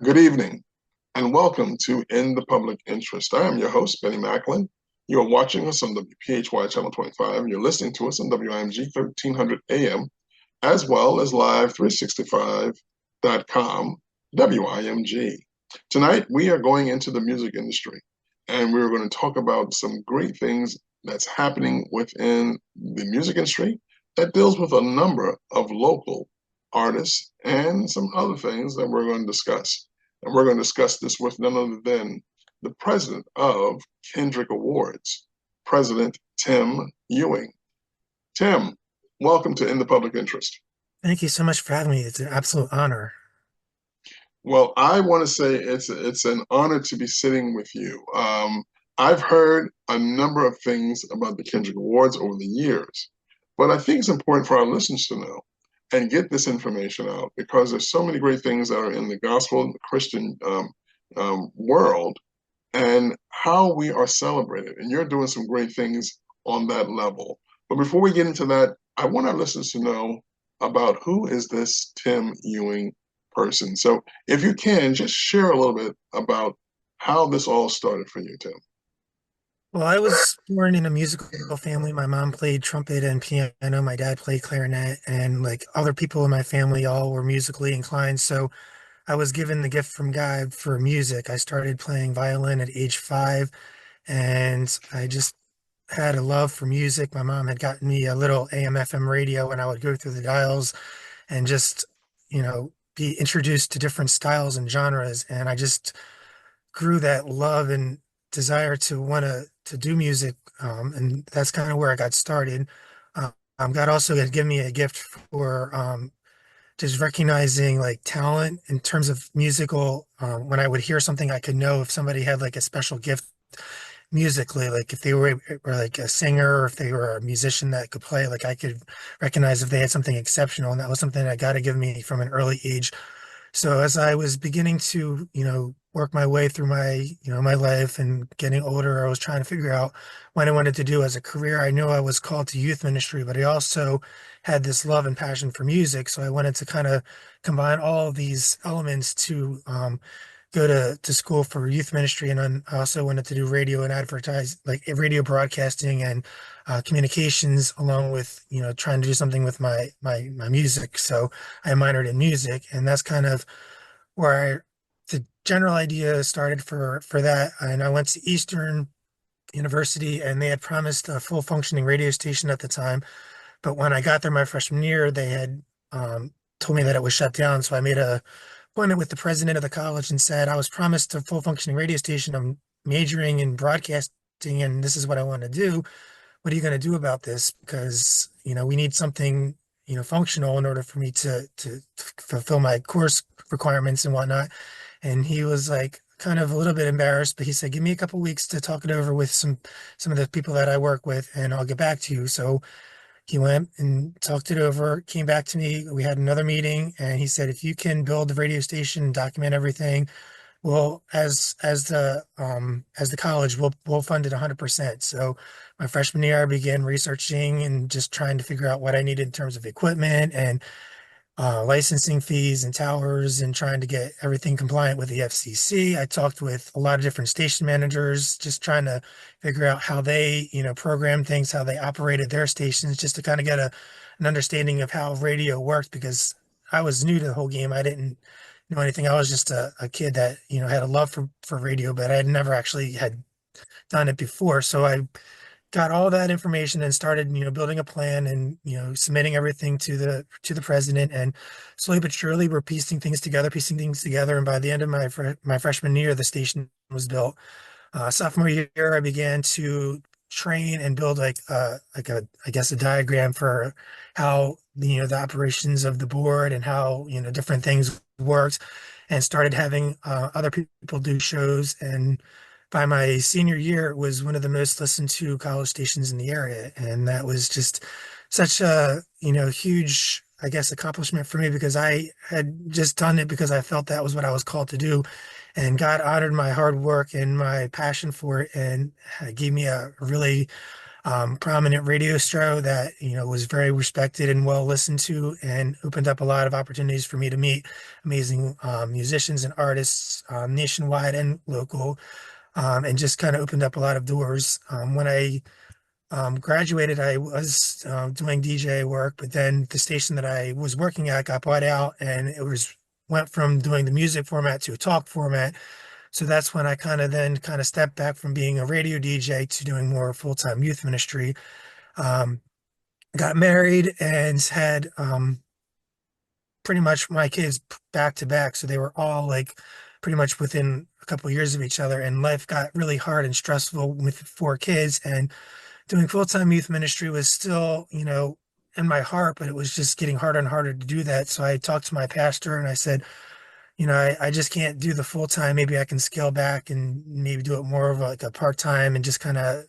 Good evening, and welcome to In the Public Interest. I am your host, Bennie Macklin. You are watching us on WPHY Channel 25. You're listening to us on WIMG 1300 AM, as well as live365.com, WIMG. Tonight, we are going into the music industry, and we're going to talk about some great things that's happening within the music industry that deals with a number of local artists and some other things that we're going to discuss. And we're going to discuss this with none other than the president of Kendrick Awards, President Tim Ewing. Tim, welcome to In the Public Interest. Thank you so much for having me. It's an absolute honor. Well, I want to say it's an honor to be sitting with you. I've heard a number of things about the Kendrick Awards over the years, but I think it's important for our listeners to know and get this information out because there's so many great things that are in the gospel and the Christian world and how we are celebrated. And you're doing some great things on that level. But before we get into that, I want our listeners to know about who is this Tim Ewing person. So if you can, just share a little bit about how this all started for you, Tim. Well, I was born in a musical family. My mom played trumpet and piano. My dad played clarinet, and like other people in my family, all were musically inclined. So I was given the gift from God for music. I started playing violin at age 5, and I just had a love for music. My mom had gotten me a little AM FM radio, and I would go through the dials and just, be introduced to different styles and genres. And I just grew that love and desire to want to do music, and that's kind of where I got started. God also had given me a gift for just recognizing like talent in terms of musical. When I would hear something, I could know if somebody had like a special gift musically, like if they were like a singer or if they were a musician that could play, like I could recognize if they had something exceptional, and that was something that God had given me from an early age. So as I was beginning to, work my way through my life and getting older, I was trying to figure out what I wanted to do as a career. I knew I was called to youth ministry, but I also had this love and passion for music. So I wanted to kind of combine all of these elements to go to school for youth ministry. And then I also wanted to do radio and advertise, like radio broadcasting and communications, along with, trying to do something with my music. So I minored in music, and that's kind of where the general idea started for that. And I went to Eastern University, and they had promised a full functioning radio station at the time. But when I got there my freshman year, they had told me that it was shut down. So I made a appointment with the president of the college and said, I was promised a full functioning radio station. I'm majoring in broadcasting, and this is what I want to do. What are you going to do about this? Because, we need something, functional in order for me to fulfill my course requirements and whatnot. And he was like kind of a little bit embarrassed, but he said, give me a couple weeks to talk it over with some of the people that I work with, and I'll get back to you. So he went and talked it over, came back to me. We had another meeting, and he said, if you can build the radio station and document everything, well, as the college, we'll fund it 100%. So my freshman year, I began researching and just trying to figure out what I needed in terms of equipment and licensing fees and towers, and trying to get everything compliant with the FCC. I talked with a lot of different station managers, just trying to figure out how they, program things, how they operated their stations, just to kind of get an understanding of how radio worked, because I was new to the whole game. I didn't know anything. I was just a kid that, had a love for radio, but I had never actually had done it before. So I got all that information and started, building a plan and, submitting everything to the president. And slowly but surely, we're piecing things together. And by the end of my freshman year, the station was built. Sophomore year, I began to train and build like a I guess a diagram for how the operations of the board and how different things worked, and started having other people do shows. And by my senior year, it was one of the most listened to college stations in the area, and that was just such a huge, I guess, accomplishment for me, because I had just done it because I felt that was what I was called to do. And God honored my hard work and my passion for it, and gave me a really prominent radio show that, was very respected and well listened to and opened up a lot of opportunities for me to meet amazing musicians and artists nationwide and local, and just kind of opened up a lot of doors. When I graduated, I was doing DJ work, but then the station that I was working at got bought out, and it was went from doing the music format to a talk format. So that's when I kind of stepped back from being a radio DJ to doing more full-time youth ministry. Um, got married and had pretty much my kids back to back, so they were all like pretty much within a couple of years of each other, and life got really hard and stressful with four kids, and doing full-time youth ministry was still, in my heart, but it was just getting harder and harder to do that. So I talked to my pastor and I said, I just can't do the full-time. Maybe I can scale back and maybe do it more of like a part-time and just kind of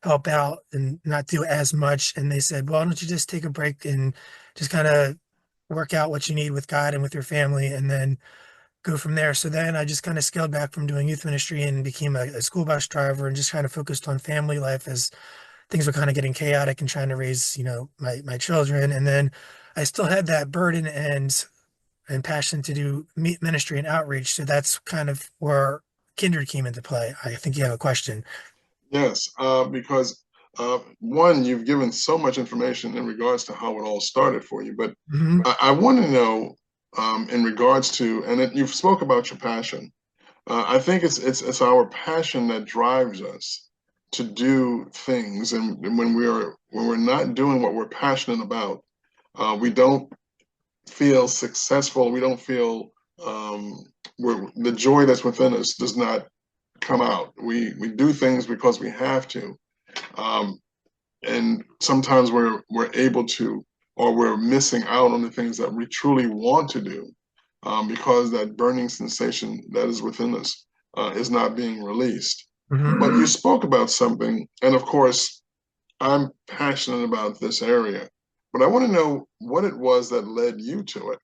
help out and not do as much. And they said, well, why don't you just take a break and just kind of work out what you need with God and with your family and then go from there. So then I just kind of scaled back from doing youth ministry and became a school bus driver and just kind of focused on family life as things were kind of getting chaotic and trying to raise, my children. And then I still had that burden and passion to do ministry and outreach. So that's kind of where Kindred came into play. I think you have a question. Yes, because one, you've given so much information in regards to how it all started for you, but Hmm. I want to know in regards to, and you've spoke about your passion. I think it's our passion that drives us to do things, and when we're not doing what we're passionate about, we don't feel successful. We don't feel the joy that's within us does not come out. We do things because we have to, um, and sometimes we're able to, or we're missing out on the things that we truly want to do, because that burning sensation that is within us is not being released. Hmm. But you spoke about something, and of course, I'm passionate about this area, but I want to know what it was that led you to it,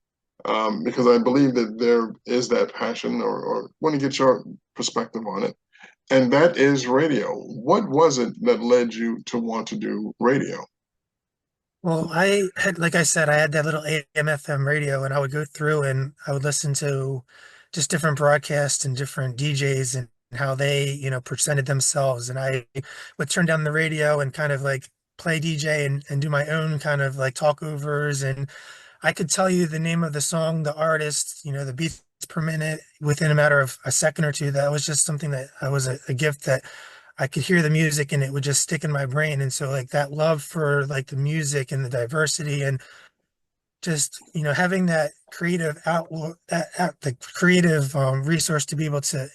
because I believe that there is that passion, or want to get your perspective on it, and that is radio. What was it that led you to want to do radio? Well, I had, like I said, I had that little AM FM radio, and I would go through and I would listen to just different broadcasts and different DJs and how they, presented themselves. And I would turn down the radio and kind of like play DJ and do my own kind of like talkovers. And I could tell you the name of the song, the artist, the beats per minute within a matter of a second or two. That was just something that I was a gift that I could hear the music and it would just stick in my brain. And so like that love for like the music and the diversity and just having that creative outlook, the creative resource to be able to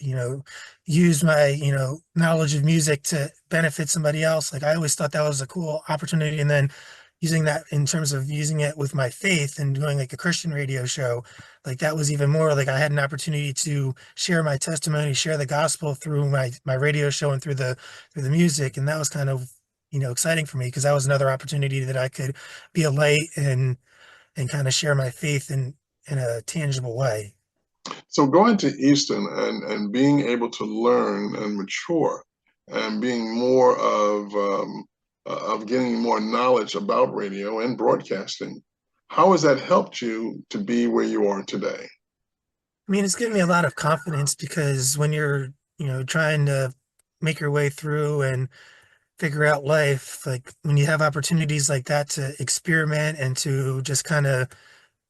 use my knowledge of music to benefit somebody else. Like I always thought that was a cool opportunity, and then using that in terms of using it with my faith and doing like a Christian radio show, like that was even more like I had an opportunity to share my testimony, share the gospel through my radio show and through the music. And that was kind of exciting for me because that was another opportunity that I could be a light and kind of share my faith in a tangible way. So going to Easton and being able to learn and mature, and being more of getting more knowledge about radio and broadcasting, how has that helped you to be where you are today? I mean, it's given me a lot of confidence because when you're, trying to make your way through and figure out life, like when you have opportunities like that to experiment and to just kind of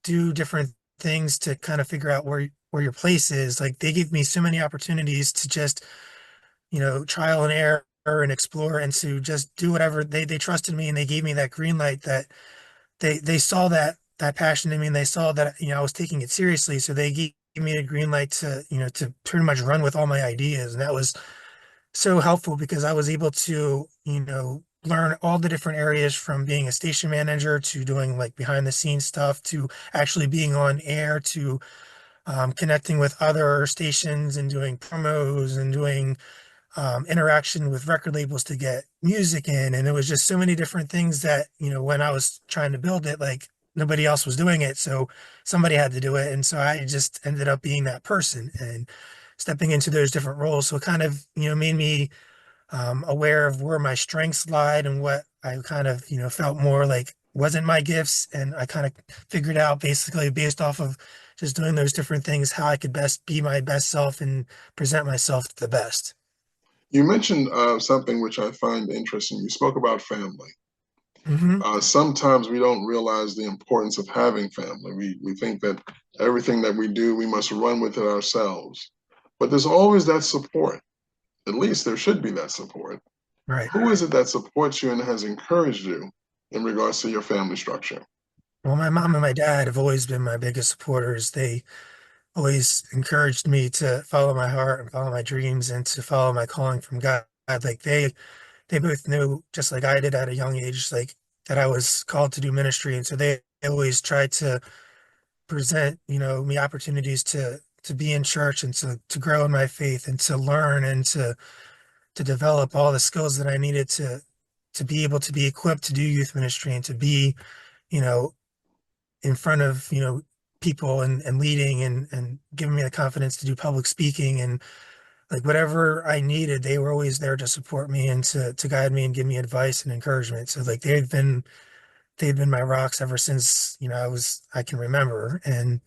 do different things to kind of figure out where your place is, like they give me so many opportunities to just, trial and error and explore and to just do whatever they trusted me and they gave me that green light that they saw that passion in me and they saw that I was taking it seriously, so they gave me a green light to to pretty much run with all my ideas, and that was so helpful because I was able to learn all the different areas from being a station manager to doing like behind the scenes stuff to actually being on air to connecting with other stations and doing promos and doing interaction with record labels to get music in. And it was just so many different things that, when I was trying to build it, like nobody else was doing it. So somebody had to do it. And so I just ended up being that person and stepping into those different roles. So it kind of, made me aware of where my strengths lied and what I kind of, felt more like wasn't my gifts. And I kind of figured out basically based off of just doing those different things, how I could best be my best self and present myself the best. You mentioned something which I find interesting. You spoke about family. Hmm. Sometimes we don't realize the importance of having family. We think that everything that we do, we must run with it ourselves. But there's always that support. At least there should be that support. Right. Who is it that supports you and has encouraged you in regards to your family structure? Well, my mom and my dad have always been my biggest supporters. They always encouraged me to follow my heart and follow my dreams and to follow my calling from God. Like they both knew, just like I did at a young age, like that I was called to do ministry. And so they always tried to present, me opportunities to be in church and to grow in my faith and to learn and to develop all the skills that I needed to be able to be equipped to do youth ministry and to be, you know, in front of, people and leading and giving me the confidence to do public speaking and like whatever I needed, they were always there to support me and to guide me and give me advice and encouragement. So like they've been my rocks ever since, I can remember. And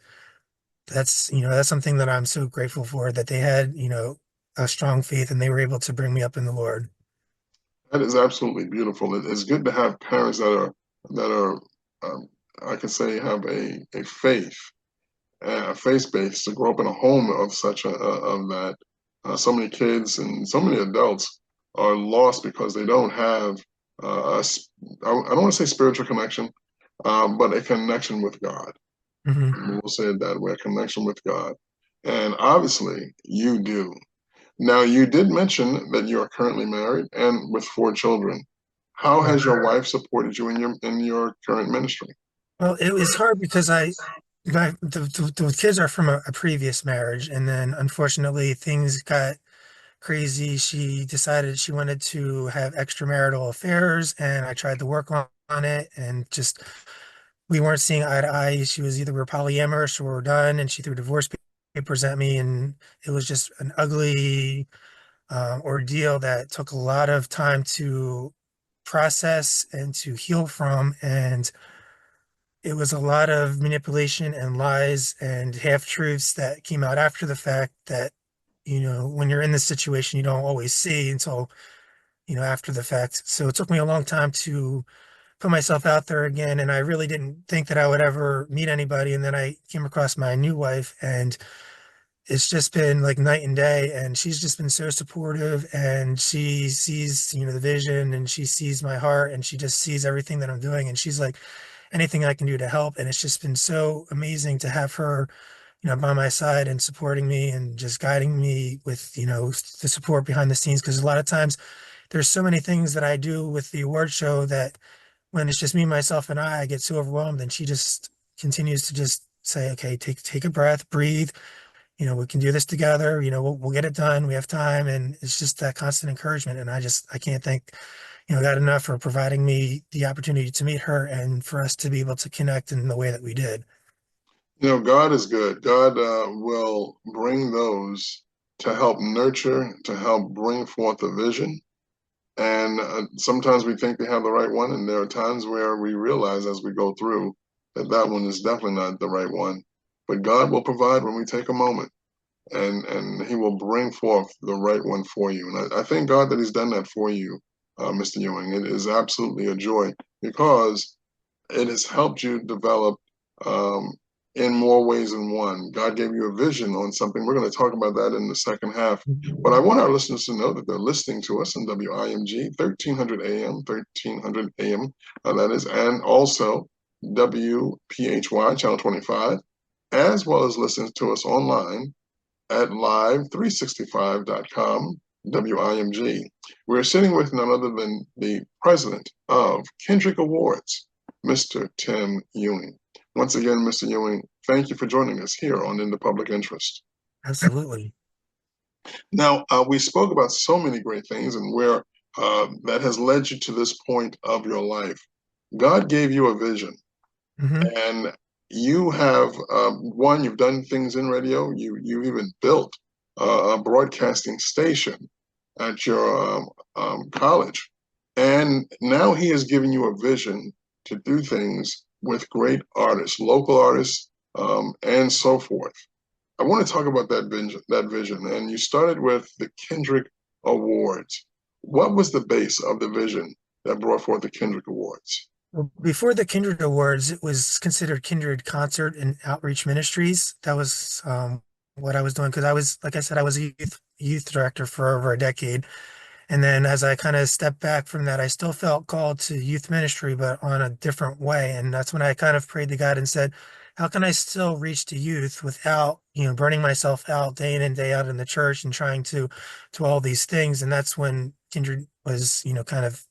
that's something that I'm so grateful for that they had, a strong faith and they were able to bring me up in the Lord. That is absolutely beautiful. It's good to have parents that are I can say have a faith, a faith base to grow up in a home of such of that. So many kids and so many adults are lost because they don't have I don't want to say spiritual connection, but a connection with God. Hmm. We'll say it that way, a connection with God. And obviously, you do. Now, you did mention that you are currently married and with four children. How Right. has your wife supported you in your current ministry? Well, it was hard because the kids are from a previous marriage, and then unfortunately things got crazy. She decided she wanted to have extramarital affairs, and I tried to work on it, and just we weren't seeing eye to eye. She was either we're polyamorous or we're done, and she threw divorce papers at me, and it was just an ugly ordeal that took a lot of time to process and to heal from. And it was a lot of manipulation and lies and half truths that came out after the fact that, when you're in this situation, you don't always see until, after the fact. So it took me a long time to put myself out there again. And I really didn't think that I would ever meet anybody. And then I came across my new wife, and it's just been like night and day. And she's just been so supportive, and she sees, the vision, and she sees my heart, and she just sees everything that I'm doing. And she's like, anything I can do to help. And it's just been so amazing to have her, by my side and supporting me and just guiding me with, the support behind the scenes. Because a lot of times there's so many things that I do with the award show that when it's just me, myself, and I get so overwhelmed. And she just continues to just say, okay, take a breath, breathe. We can do this together. We'll get it done. We have time. And it's just that constant encouragement. And I can't thank, God enough for providing me the opportunity to meet her and for us to be able to connect in the way that we did. God is good. God will bring those to help nurture, to help bring forth a vision. And sometimes we think they have the right one, and there are times where we realize as we go through that that one is definitely not the right one. But God will provide when we take a moment, and He will bring forth the right one for you. And I thank God that He's done that for you, Mr. Ewing. It is absolutely a joy because it has helped you develop um, in more ways than one. God gave you a vision on something. We're going to talk about that in the second half. But I want our listeners to know that they're listening to us on WIMG 1300 AM, 1300 AM, that is, and also WPHY, Channel 25, as well as listening to us online at live365.com, WIMG. We're sitting with none other than the president of Kendrick Awards, Mr. Tim Ewing. Once again, Mr. Ewing, thank you for joining us here on In the Public Interest. Absolutely. Now, we spoke about so many great things and where that has led you to this point of your life. God gave you a vision, Hmm. and you have one. You've done things in radio. You even built a broadcasting station, at your college. And now he has given you a vision to do things with great artists, local artists, and so forth. I want to talk about that vision. And you started with the Kendrick Awards. What was the base of the vision that brought forth the Kendrick Awards? Well, before the Kindred Awards, it was considered Kindred Concert and Outreach Ministries. That was what I was doing because I was, like I said, I was a youth director for over a decade. And then as I kind of stepped back from that, I still felt called to youth ministry, but on a different way. And that's when I kind of prayed to God and said, how can I still reach the youth without, burning myself out day in and day out in the church and trying to all these things? And that's when Kindred was, kind of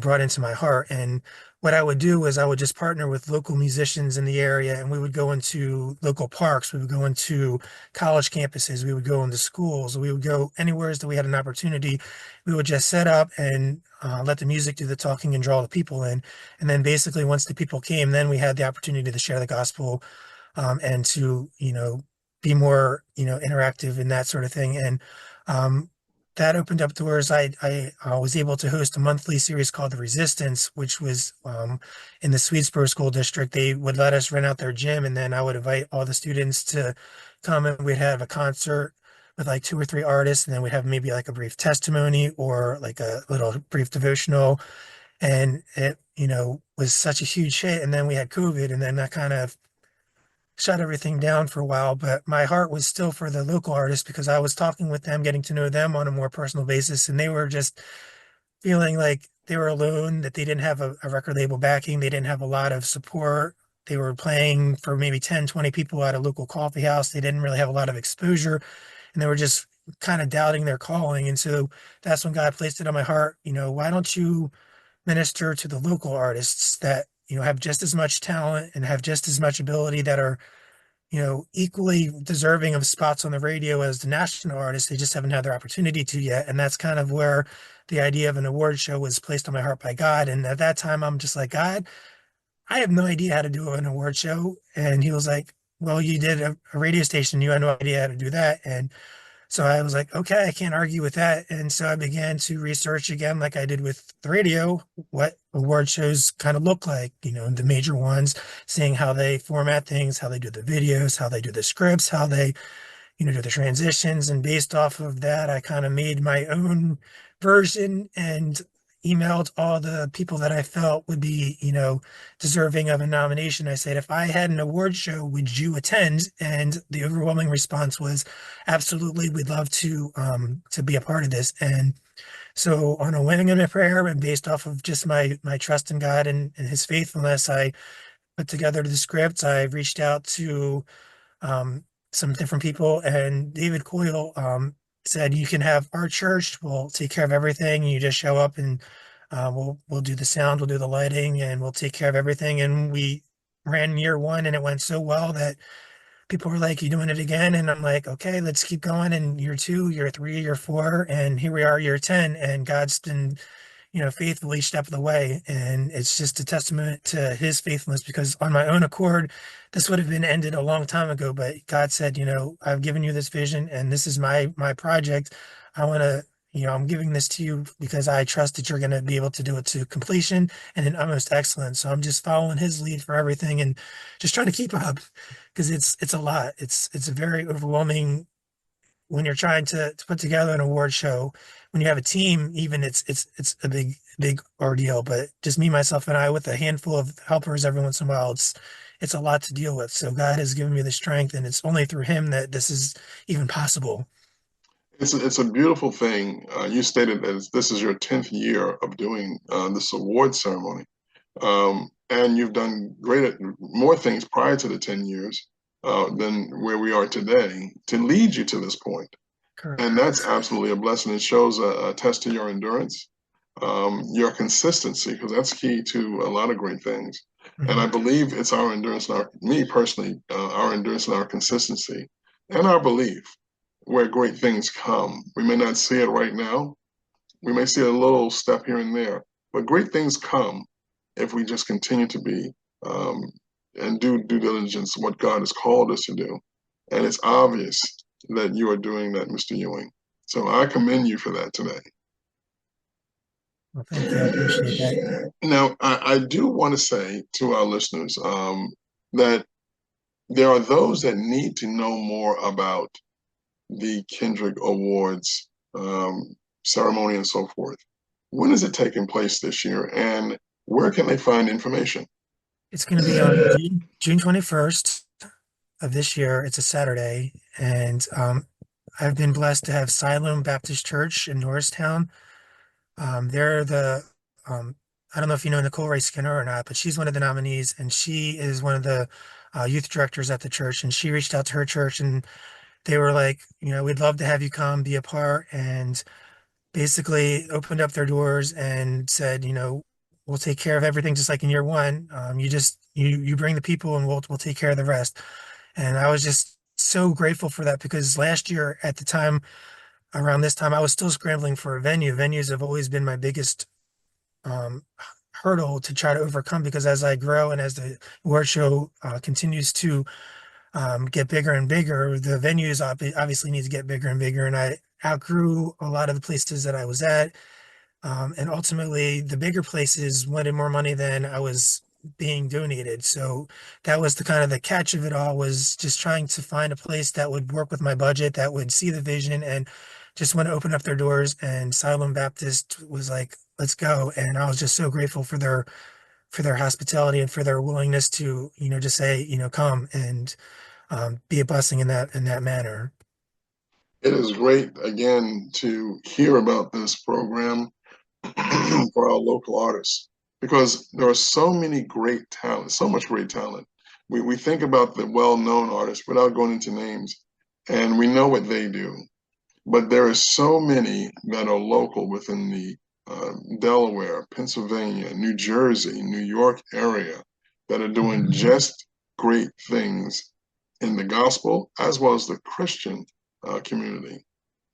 brought into my heart. And what I would do is I would just partner with local musicians in the area, and we would go into local parks, we would go into college campuses, we would go into schools, we would go anywhere that we had an opportunity. We would just set up and let the music do the talking and draw the people in. And then basically, once the people came, then we had the opportunity to share the gospel and to, be more, interactive in that sort of thing. And um, that opened up doors. I was able to host a monthly series called The Resistance, which was in the Swedesboro School District. They would let us rent out their gym, and then I would invite all the students to come, and we'd have a concert with like two or three artists, and then we'd have maybe like a brief testimony or like a little brief devotional. And it, was such a huge hit. And then we had COVID, and then that kind of shut everything down for a while, but my heart was still for the local artists because I was talking with them, getting to know them on a more personal basis, and they were just feeling like they were alone, that they didn't have a record label backing, they didn't have a lot of support. They were playing for maybe 10, 20 people at a local coffee house. They didn't really have a lot of exposure, and they were just kind of doubting their calling. And so that's when God placed it on my heart, why don't you minister to the local artists that, have just as much talent and have just as much ability, that are equally deserving of spots on the radio as the national artists. They just haven't had their opportunity to yet. And that's kind of where the idea of an award show was placed on my heart by God. And at that time, I'm just like, God, I have no idea how to do an award show. And he was like, well, you did a radio station. You had no idea how to do that. And so I was like, okay, I can't argue with that. And so I began to research again, like I did with the radio, what award shows kind of look like, the major ones, seeing how they format things, how they do the videos, how they do the scripts, how they do the transitions. And based off of that, I kind of made my own version and emailed all the people that I felt would be, deserving of a nomination. I said, if I had an award show, would you attend? And the overwhelming response was, absolutely, we'd love to be a part of this. And so on a whim and a prayer, and based off of just my trust in God and his faithfulness, I put together the script. I reached out to um, some different people, and David Coyle said, "You can have our church. We'll take care of everything. You just show up, and we'll do the sound, we'll do the lighting, and we'll take care of everything." And we ran year one, and it went so well that people were like, "You doing it again?" And I'm like, "Okay, let's keep going." And year two, year three, year four, and here we are, year 10, and God's been faithfully each step of the way. And it's just a testament to his faithfulness because on my own accord, this would have been ended a long time ago. But God said, I've given you this vision and this is my project. I want to, I'm giving this to you because I trust that you're going to be able to do it to completion and in utmost excellence. So I'm just following his lead for everything and just trying to keep up because it's a lot. It's a very overwhelming when you're trying to put together an award show. When you have a team, even it's a big ordeal. But just me, myself, and I with a handful of helpers every once in a while, it's a lot to deal with. So God has given me the strength, and it's only through Him that this is even possible. It's a beautiful thing. You stated that this is your 10th year of doing this award ceremony. And you've done more things prior to the 10 years than where we are today to lead you to this point. And that's Correct. absolutely a blessing. It shows a test to your endurance, your consistency, because that's key to a lot of great things. And Hmm. I believe it's our endurance, and me personally, our endurance and our consistency and our belief where great things come. We may not see it right now. We may see a little step here and there, but great things come if we just continue to be um, and do due diligence what God has called us to do. And it's obvious that you are doing that, Mr. Ewing. So I commend you for that today. Well, thank you. I appreciate that. Now, I do want to say to our listeners that there are those that need to know more about the Kendrick Awards ceremony and so forth. When is it taking place this year, and where can they find information? It's going to be on June 21st of this year. It's a Saturday, and I've been blessed to have Siloam Baptist Church in Norristown. They're the I don't know if you know Nicole Ray Skinner or not, but she's one of the nominees, and she is one of the youth directors at the church. And she reached out to her church, and they were like, we'd love to have you come be a part, and basically opened up their doors and said, we'll take care of everything just like in year one. You just you bring the people, and we'll take care of the rest. And I was just so grateful for that because last year at the time, around this time, I was still scrambling for a venue. Venues have always been my biggest um, hurdle to try to overcome because as I grow and as the award show continues to get bigger and bigger, the venues obviously need to get bigger and bigger. And I outgrew a lot of the places that I was at. And ultimately, the bigger places wanted more money than I was being donated. So that was the kind of the catch of it all was just trying to find a place that would work with my budget, that would see the vision and just want to open up their doors. And Siloam Baptist was like, let's go. And I was just so grateful for their hospitality and for their willingness to, just say, come and be a blessing in that manner. It is great, again, to hear about this program for our local artists because there are so many great talent, so much great talent. We think about the well-known artists without going into names, and we know what they do. But there are so many that are local within the Delaware, Pennsylvania, New Jersey, New York area that are doing just great things in the gospel as well as the Christian community.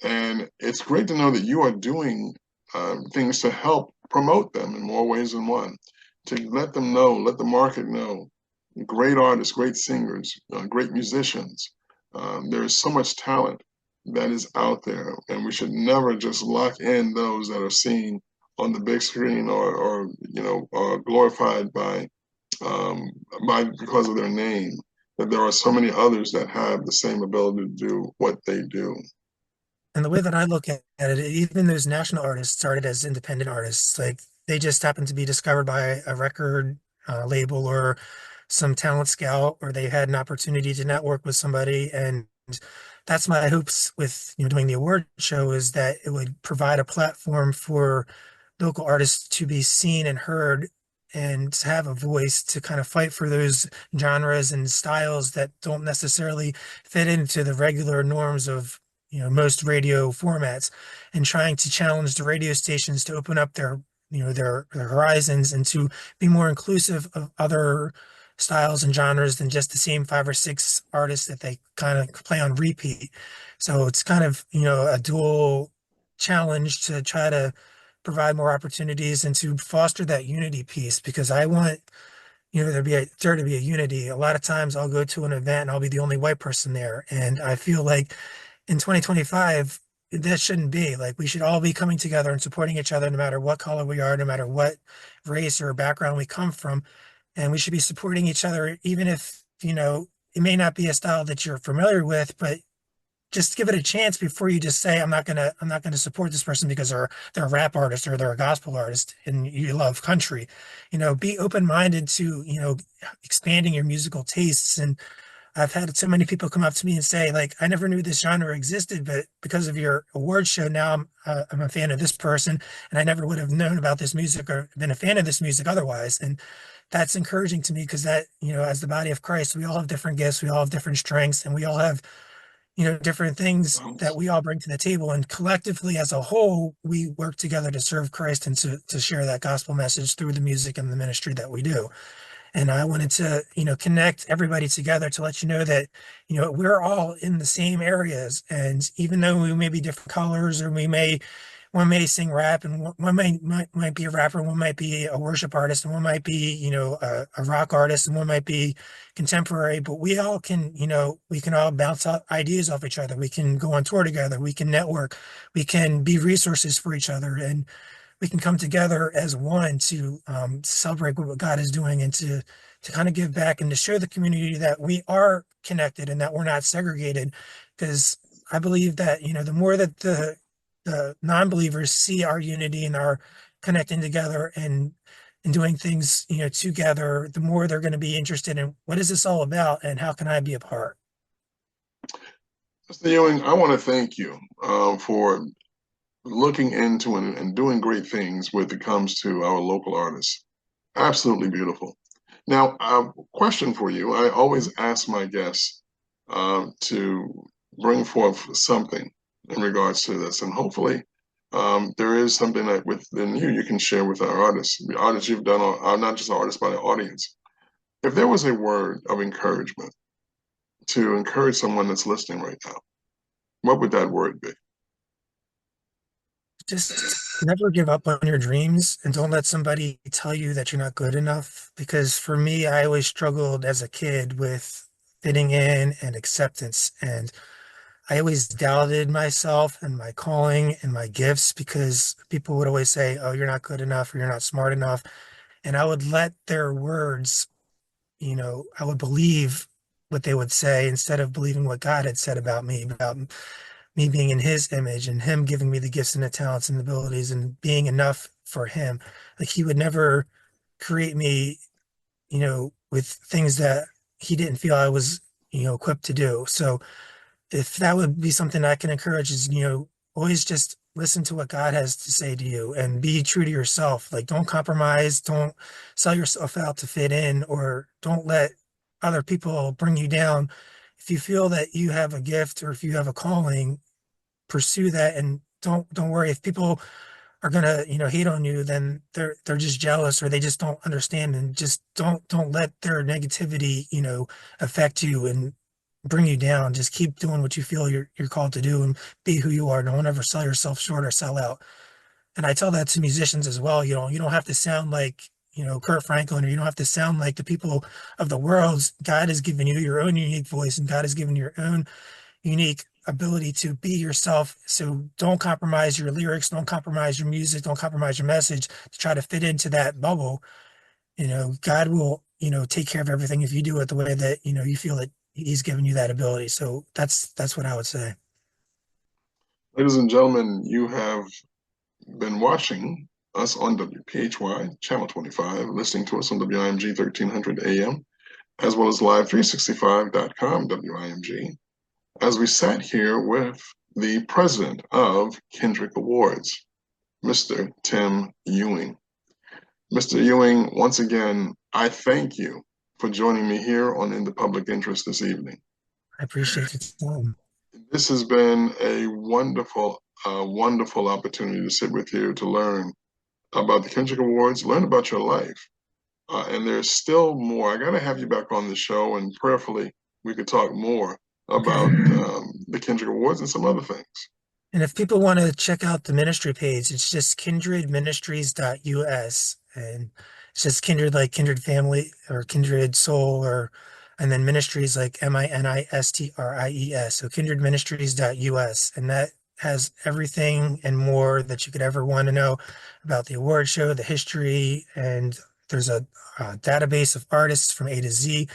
And it's great to know that you are doing things to help promote them in more ways than one, to let them know, let the market know, great artists, great singers, great musicians. There is so much talent that is out there, and we should never just lock in those that are seen on the big screen or glorified um, by because of their name. That there are so many others that have the same ability to do what they do. And the way that I look at it, even those national artists started as independent artists. Like they just happened to be discovered by a record label or some talent scout, or they had an opportunity to network with somebody. And that's my hopes with doing the award show is that it would provide a platform for local artists to be seen and heard and to have a voice to kind of fight for those genres and styles that don't necessarily fit into the regular norms of most radio formats and trying to challenge the radio stations to open up their horizons and to be more inclusive of other styles and genres than just the same five or six artists that they kind of play on repeat. So it's kind of a dual challenge to try to provide more opportunities and to foster that unity piece because I want there to be a unity. A lot of times I'll go to an event and I'll be the only white person there. And I feel like in 2025, that shouldn't be. Like we should all be coming together and supporting each other no matter what color we are, no matter what race or background we come from. And we should be supporting each other, even if, it may not be a style that you're familiar with, but just give it a chance before you just say I'm not gonna support this person because they're a rap artist or they're a gospel artist and you love country. Be open-minded to, expanding your musical tastes. And I've had so many people come up to me and say, like, I never knew this genre existed, but because of your award show, now I'm a fan of this person, and I never would have known about this music or been a fan of this music otherwise. And that's encouraging to me because that, as the body of Christ, we all have different gifts, we all have different strengths, and we all have different things that we all bring to the table. And collectively, as a whole, we work together to serve Christ and to share that gospel message through the music and the ministry that we do. And I wanted to, connect everybody together to let you know that, we're all in the same areas. And even though we may be different colors or we may one may sing rap, and one might be a rapper, one might be a worship artist, and one might be, a rock artist, and one might be contemporary. But we all can, we can all bounce out ideas off each other. We can go on tour together. We can network. We can be resources for each other, and we can come together as one to celebrate what God is doing and to kind of give back and to show the community that we are connected and that we're not segregated. Because I believe that, the more that the non-believers see our unity and our connecting together and doing things, together, the more they're going to be interested in what is this all about and how can I be a part. Mr. Ewing, I want to thank you for looking into and doing great things when it comes to our local artists. Absolutely beautiful. Now, a question for you. I always ask my guests to bring forth something in regards to this, and hopefully there is something that within you can share with our artists, the artists you've done, or not just artists, but the audience. If there was a word of encouragement to encourage someone that's listening right now, what would that word be? Just never give up on your dreams and don't let somebody tell you that you're not good enough. Because for me, I always struggled as a kid with fitting in and acceptance. And I always doubted myself and my calling and my gifts because people would always say, "Oh, you're not good enough or you're not smart enough." And I would let their words, I would believe what they would say instead of believing what God had said about me being in his image and him giving me the gifts and the talents and the abilities and being enough for him. Like he would never create me, with things that he didn't feel I was, equipped to do. So if that would be something I can encourage is, always just listen to what God has to say to you and be true to yourself. Like don't compromise, don't sell yourself out to fit in, or don't let other people bring you down. If you feel that you have a gift or if you have a calling, pursue that and don't worry if people are gonna hate on you, then they're just jealous or they just don't understand, and just don't let their negativity affect you and bring you down. Just keep doing what you feel you're called to do and be who you are. Don't ever sell yourself short or sell out. And I tell that to musicians as well. You don't have to sound like Kurt Franklin, or you don't have to sound like the people of the world. God has given you your own unique voice, and God has given you your own unique ability to be yourself. So don't compromise your lyrics, don't compromise your music, don't compromise your message to try to fit into that bubble. God will, take care of everything if you do it the way that, you feel that he's given you that ability. So that's what I would say. Ladies and gentlemen, you have been watching us on WPHY, Channel 25, listening to us on WIMG 1300 AM, as well as live365.com WIMG, as we sat here with the president of Kendrick Awards, Mr. Tim Ewing. Mr. Ewing, once again, I thank you for joining me here on In the Public Interest this evening. I appreciate your time. This has been a wonderful opportunity to sit with you to learn about the Kendrick Awards, learn about your life. And there's still more. I got to have you back on the show, and prayerfully, we could talk more Okay. about the Kendrick Awards and some other things. And if people want to check out the ministry page, it's just kindredministries.us. And it's just kindred like kindred family or kindred soul, or and then ministries like ministries. So kindredministries.us. And that has everything and more that you could ever want to know about the award show, the history, and there's a database of artists from A to Z.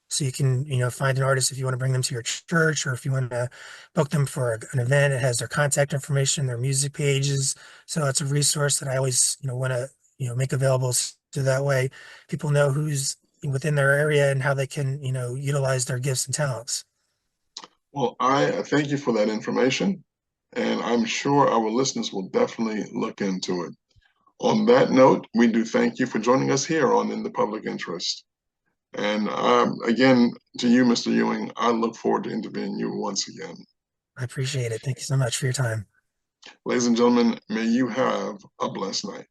So you can, find an artist if you want to bring them to your church, or if you want to book them for an event. It has their contact information, their music pages. So it's a resource that I always, want to, make available so that way people know who's within their area and how they can, utilize their gifts and talents. Well, I thank you for that information, and I'm sure our listeners will definitely look into it. On that note, we do thank you for joining us here on In the Public Interest. And again, to you, Mr. Ewing, I look forward to interviewing you once again. I appreciate it. Thank you so much for your time. Ladies and gentlemen, may you have a blessed night.